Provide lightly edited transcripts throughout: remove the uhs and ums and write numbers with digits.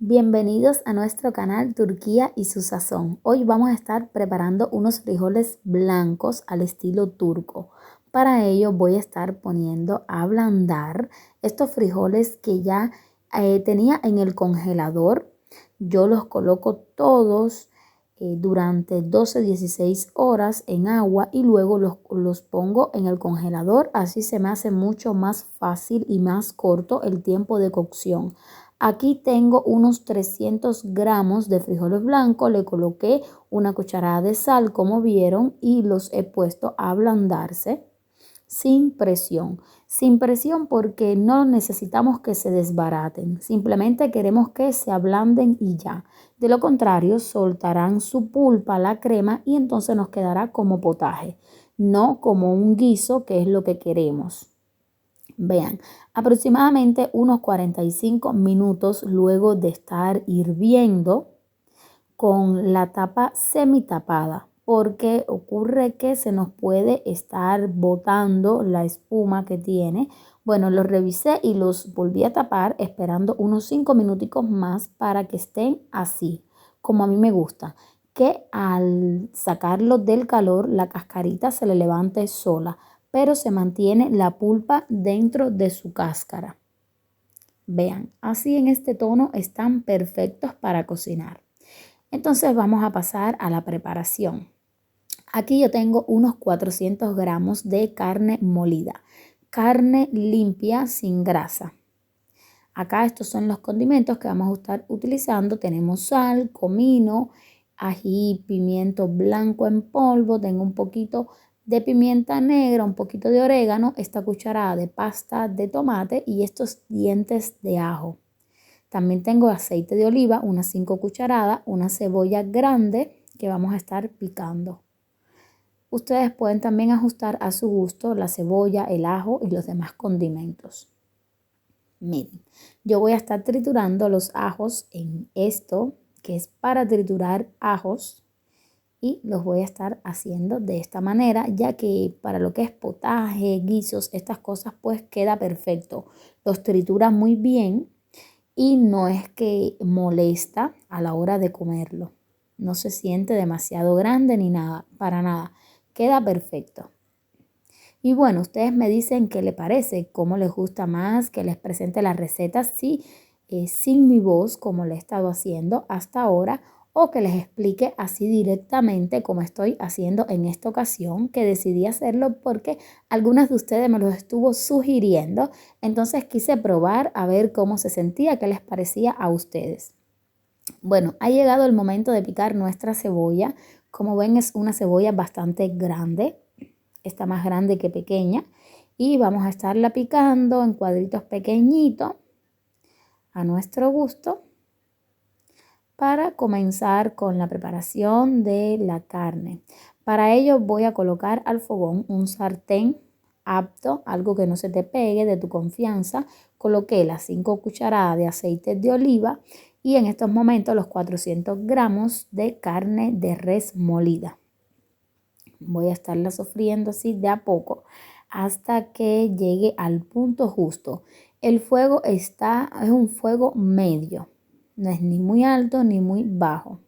Bienvenidos a nuestro canal Turquía y su sazón. Hoy vamos a estar preparando unos frijoles blancos al estilo turco. Para ello voy a estar poniendo a ablandar estos frijoles que ya tenía en el congelador. Yo los coloco todos durante 12-16 horas en agua y luego los pongo en el congelador. Así se me hace mucho más fácil y más corto el tiempo de cocción. Aquí tengo unos 300 gramos de frijoles blancos, le coloqué una cucharada de sal como vieron y los he puesto a ablandarse sin presión. Sin presión porque no necesitamos que se desbaraten, simplemente queremos que se ablanden y ya. De lo contrario, soltarán su pulpa, la crema, y entonces nos quedará como potaje, no como un guiso, que es lo que queremos. Vean, aproximadamente unos 45 minutos luego de estar hirviendo con la tapa semitapada, porque ocurre que se nos puede estar botando la espuma que tiene. Bueno, los revisé y los volví a tapar esperando unos 5 minuticos más para que estén así, como a mí me gusta, que al sacarlo del calor la cascarita se le levante sola, pero se mantiene la pulpa dentro de su cáscara. Vean, así en este tono están perfectos para cocinar. Entonces vamos a pasar a la preparación. Aquí yo tengo unos 400 gramos de carne molida, carne limpia sin grasa. Acá estos son los condimentos que vamos a estar utilizando. Tenemos sal, comino, ají, pimiento blanco en polvo, tengo un poquito de pimienta negra, un poquito de orégano, esta cucharada de pasta de tomate y estos dientes de ajo. También tengo aceite de oliva, unas 5 cucharadas, una cebolla grande que vamos a estar picando. Ustedes pueden también ajustar a su gusto la cebolla, el ajo y los demás condimentos. Miren, yo voy a estar triturando los ajos en esto, que es para triturar ajos, y los voy a estar haciendo de esta manera, ya que para lo que es potaje, guisos, estas cosas, pues queda perfecto. Los tritura muy bien y no es que molesta a la hora de comerlo. No se siente demasiado grande ni nada, para nada. Queda perfecto. Y bueno, ustedes me dicen qué les parece, cómo les gusta más, que les presente las recetas, sí, sin mi voz, como le he estado haciendo hasta ahora, o que les explique así directamente como estoy haciendo en esta ocasión, que decidí hacerlo porque algunas de ustedes me lo estuvo sugiriendo, entonces quise probar a ver cómo se sentía, qué les parecía a ustedes. Bueno, ha llegado el momento de picar nuestra cebolla. Como ven, es una cebolla bastante grande, está más grande que pequeña, y vamos a estarla picando en cuadritos pequeñitos a nuestro gusto para comenzar con la preparación de la carne. Para ello voy a colocar al fogón un sartén apto, algo que no se te pegue, de tu confianza. Coloqué las 5 cucharadas de aceite de oliva y en estos momentos los 400 gramos de carne de res molida. Voy a estarla sofriendo así de a poco hasta que llegue al punto justo. El fuego es un fuego medio, no es ni muy alto ni muy bajo.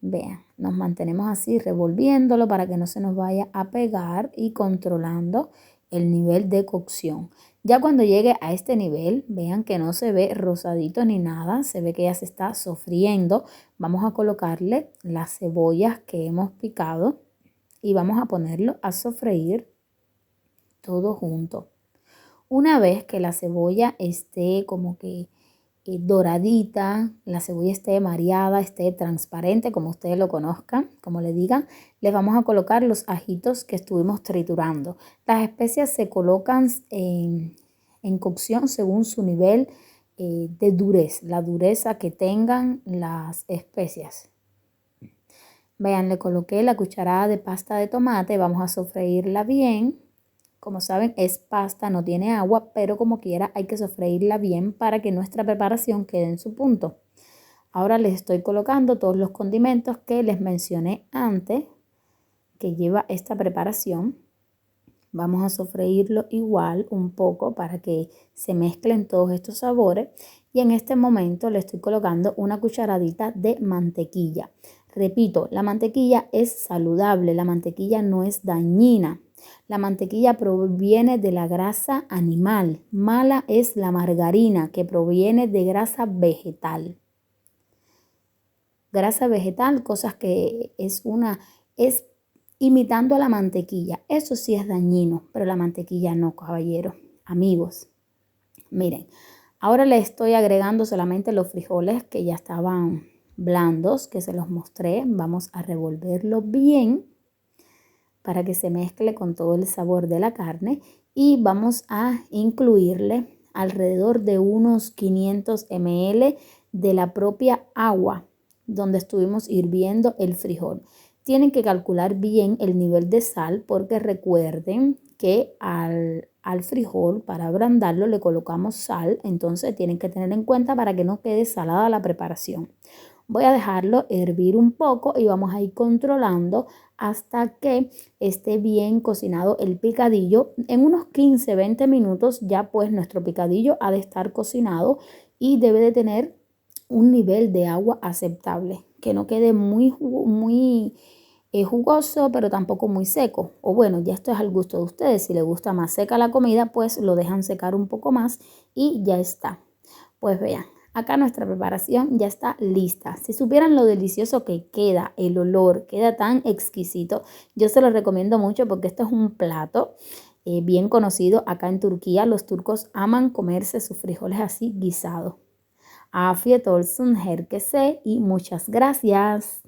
Vean, nos mantenemos así revolviéndolo para que no se nos vaya a pegar y controlando el nivel de cocción. Ya cuando llegue a este nivel, vean que no se ve rosadito ni nada, se ve que ya se está sofriendo. Vamos a colocarle las cebollas que hemos picado y vamos a ponerlo a sofreír todo junto. Una vez que la cebolla esté como que doradita, la cebolla esté mareada, esté transparente, como ustedes lo conozcan, como le digan, les vamos a colocar los ajitos que estuvimos triturando. Las especias se colocan en cocción según su nivel de dureza, la dureza que tengan las especias. Vean, le coloqué la cucharada de pasta de tomate, vamos a sofreírla bien. Como saben, es pasta, no tiene agua, pero como quiera hay que sofreírla bien para que nuestra preparación quede en su punto. Ahora les estoy colocando todos los condimentos que les mencioné antes que lleva esta preparación. Vamos a sofreírlo igual un poco para que se mezclen todos estos sabores y en este momento le estoy colocando una cucharadita de mantequilla. Repito, la mantequilla es saludable, la mantequilla no es dañina. La mantequilla proviene de la grasa animal. Mala es la margarina, que proviene de grasa vegetal. Grasa vegetal, cosas que es imitando a la mantequilla. Eso sí es dañino, pero la mantequilla no, caballero. Amigos, miren, ahora le estoy agregando solamente los frijoles que ya estaban blandos, que se los mostré. Vamos a revolverlo bien para que se mezcle con todo el sabor de la carne y vamos a incluirle alrededor de unos 500 ml de la propia agua donde estuvimos hirviendo el frijol. Tienen que calcular bien el nivel de sal porque recuerden que al frijol, para ablandarlo, le colocamos sal, entonces tienen que tener en cuenta para que no quede salada la preparación. Voy a dejarlo hervir un poco y vamos a ir controlando hasta que esté bien cocinado el picadillo. En unos 15-20 minutos ya pues nuestro picadillo ha de estar cocinado y debe de tener un nivel de agua aceptable, que no quede muy jugoso, pero tampoco muy seco. O bueno, ya esto es al gusto de ustedes. Si les gusta más seca la comida, pues lo dejan secar un poco más y ya está. Pues vean, acá nuestra preparación ya está lista. Si supieran lo delicioso que queda, el olor queda tan exquisito, yo se lo recomiendo mucho porque esto es un plato bien conocido acá en Turquía. Los turcos aman comerse sus frijoles así guisados. Afiyet olsun herkese y muchas gracias.